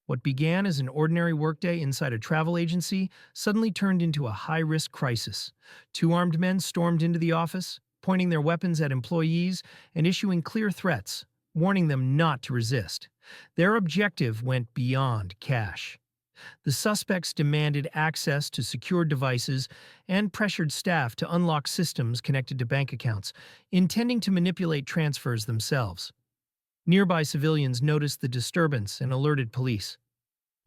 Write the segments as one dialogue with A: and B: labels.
A: What began as an ordinary workday inside a travel agency suddenly turned into a high-risk crisis. Two armed men stormed into the office, pointing their weapons at employees and issuing clear threats, warning them not to resist. Their objective went beyond cash. The suspects demanded access to secured devices and pressured staff to unlock systems connected to bank accounts, intending to manipulate transfers themselves. Nearby civilians noticed the disturbance and alerted police.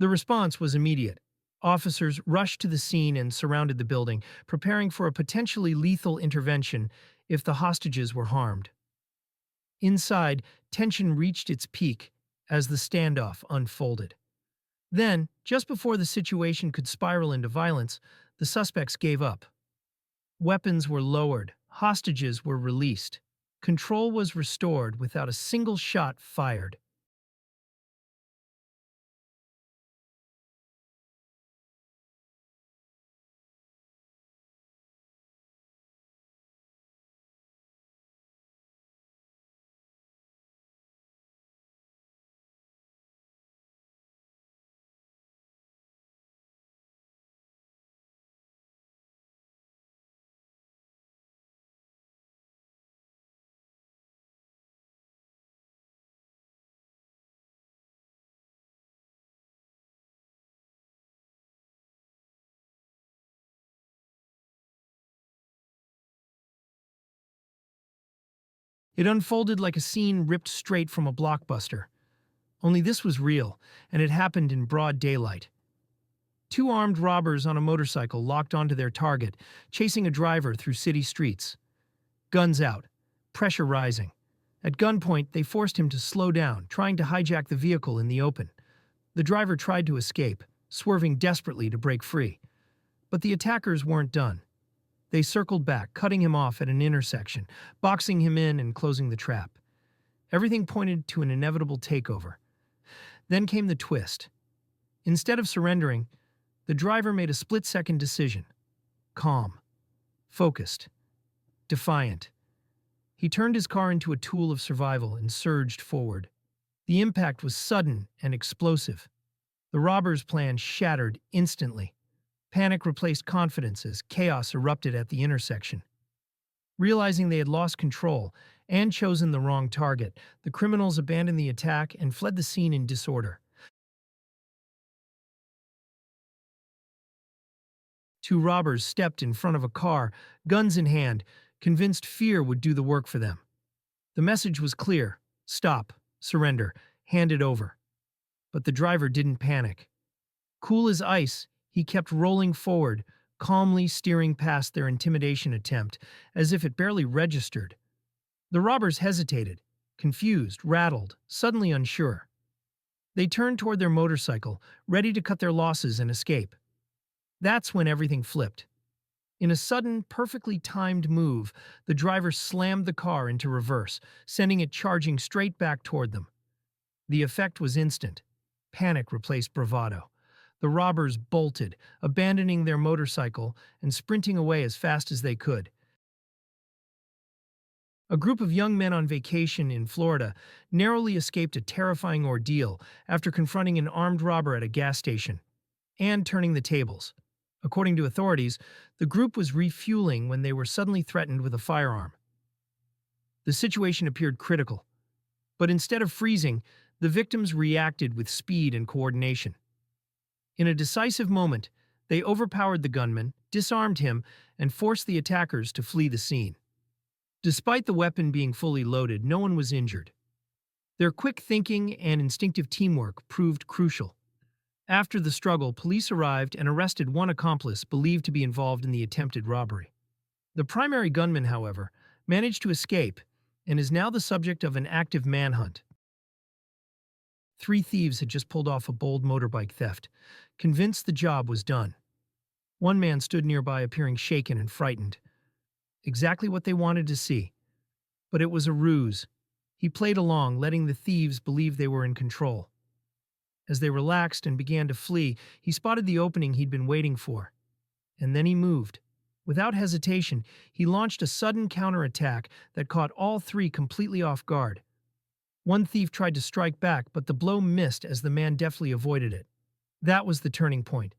A: The response was immediate. Officers rushed to the scene and surrounded the building, preparing for a potentially lethal intervention if the hostages were harmed. Inside, tension reached its peak as the standoff unfolded. Then, just before the situation could spiral into violence, the suspects gave up. Weapons were lowered, hostages were released. Control was restored without a single shot fired. It unfolded like a scene ripped straight from a blockbuster. Only this was real, and it happened in broad daylight. Two armed robbers on a motorcycle locked onto their target, chasing a driver through city streets. Guns out, pressure rising. At gunpoint, they forced him to slow down, trying to hijack the vehicle in the open. The driver tried to escape, swerving desperately to break free. But the attackers weren't done. They circled back, cutting him off at an intersection, boxing him in and closing the trap. Everything pointed to an inevitable takeover. Then came the twist. Instead of surrendering, the driver made a split-second decision. Calm, focused, defiant. He turned his car into a tool of survival and surged forward. The impact was sudden and explosive. The robbers' plan shattered instantly. Panic replaced confidence as chaos erupted at the intersection. Realizing they had lost control and chosen the wrong target, the criminals abandoned the attack and fled the scene in disorder. Two robbers stepped in front of a car, guns in hand, convinced fear would do the work for them. The message was clear: stop, surrender, hand it over. But the driver didn't panic. Cool as ice, he kept rolling forward, calmly steering past their intimidation attempt, as if it barely registered. The robbers hesitated, confused, rattled, suddenly unsure. They turned toward their motorcycle, ready to cut their losses and escape. That's when everything flipped. In a sudden, perfectly timed move, the driver slammed the car into reverse, sending it charging straight back toward them. The effect was instant. Panic replaced bravado. The robbers bolted, abandoning their motorcycle and sprinting away as fast as they could. A group of young men on vacation in Florida narrowly escaped a terrifying ordeal after confronting an armed robber at a gas station and turning the tables. According to authorities, the group was refueling when they were suddenly threatened with a firearm. The situation appeared critical, but instead of freezing, the victims reacted with speed and coordination. In a decisive moment, they overpowered the gunman, disarmed him, and forced the attackers to flee the scene. Despite the weapon being fully loaded, no one was injured. Their quick thinking and instinctive teamwork proved crucial. After the struggle, police arrived and arrested one accomplice believed to be involved in the attempted robbery. The primary gunman, however, managed to escape and is now the subject of an active manhunt. Three thieves had just pulled off a bold motorbike theft, convinced the job was done. One man stood nearby appearing shaken and frightened. Exactly what they wanted to see. But it was a ruse. He played along, letting the thieves believe they were in control. As they relaxed and began to flee, he spotted the opening he'd been waiting for. And then he moved. Without hesitation, he launched a sudden counterattack that caught all three completely off guard. One thief tried to strike back, but the blow missed as the man deftly avoided it. That was the turning point.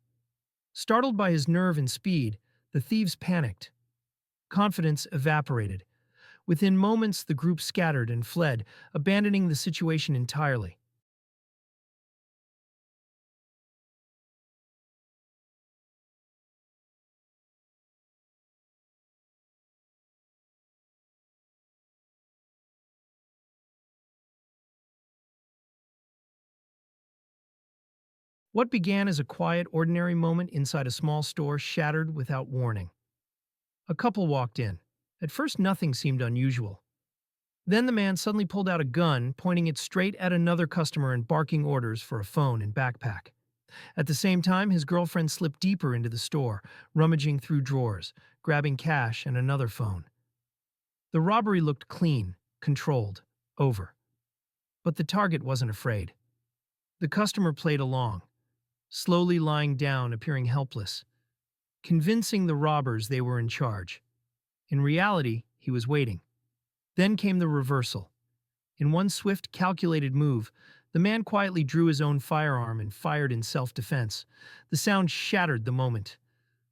A: Startled by his nerve and speed, the thieves panicked. Confidence evaporated. Within moments, the group scattered and fled, abandoning the situation entirely. What began as a quiet, ordinary moment inside a small store shattered without warning. A couple walked in. At first, nothing seemed unusual. Then the man suddenly pulled out a gun, pointing it straight at another customer and barking orders for a phone and backpack. At the same time, his girlfriend slipped deeper into the store, rummaging through drawers, grabbing cash and another phone. The robbery looked clean, controlled, over. But the target wasn't afraid. The customer played along, slowly lying down, appearing helpless, convincing the robbers they were in charge. In reality, he was waiting. Then came the reversal. In one swift, calculated move, the man quietly drew his own firearm and fired in self-defense. The sound shattered the moment.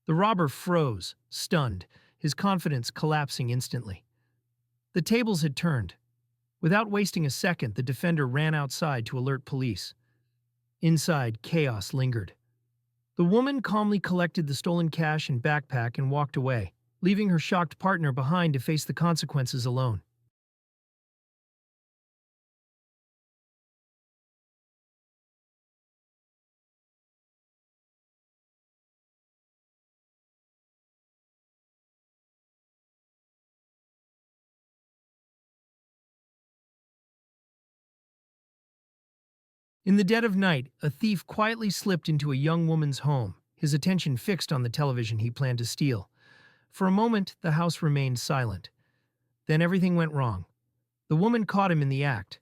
A: The robber froze, stunned, his confidence collapsing instantly. The tables had turned. Without wasting a second, the defender ran outside to alert police. Inside, chaos lingered. The woman calmly collected the stolen cash and backpack and walked away, leaving her shocked partner behind to face the consequences alone. In the dead of night, a thief quietly slipped into a young woman's home, his attention fixed on the television he planned to steal. For a moment, the house remained silent. Then everything went wrong. The woman caught him in the act.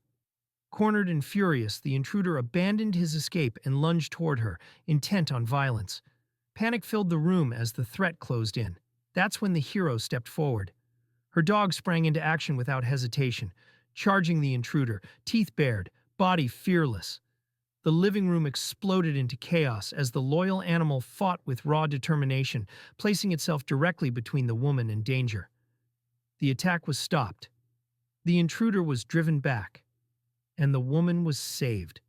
A: Cornered and furious, the intruder abandoned his escape and lunged toward her, intent on violence. Panic filled the room as the threat closed in. That's when the hero stepped forward. Her dog sprang into action without hesitation, charging the intruder, teeth bared, body fearless. The living room exploded into chaos as the loyal animal fought with raw determination, placing itself directly between the woman and danger. The attack was stopped. The intruder was driven back, and the woman was saved.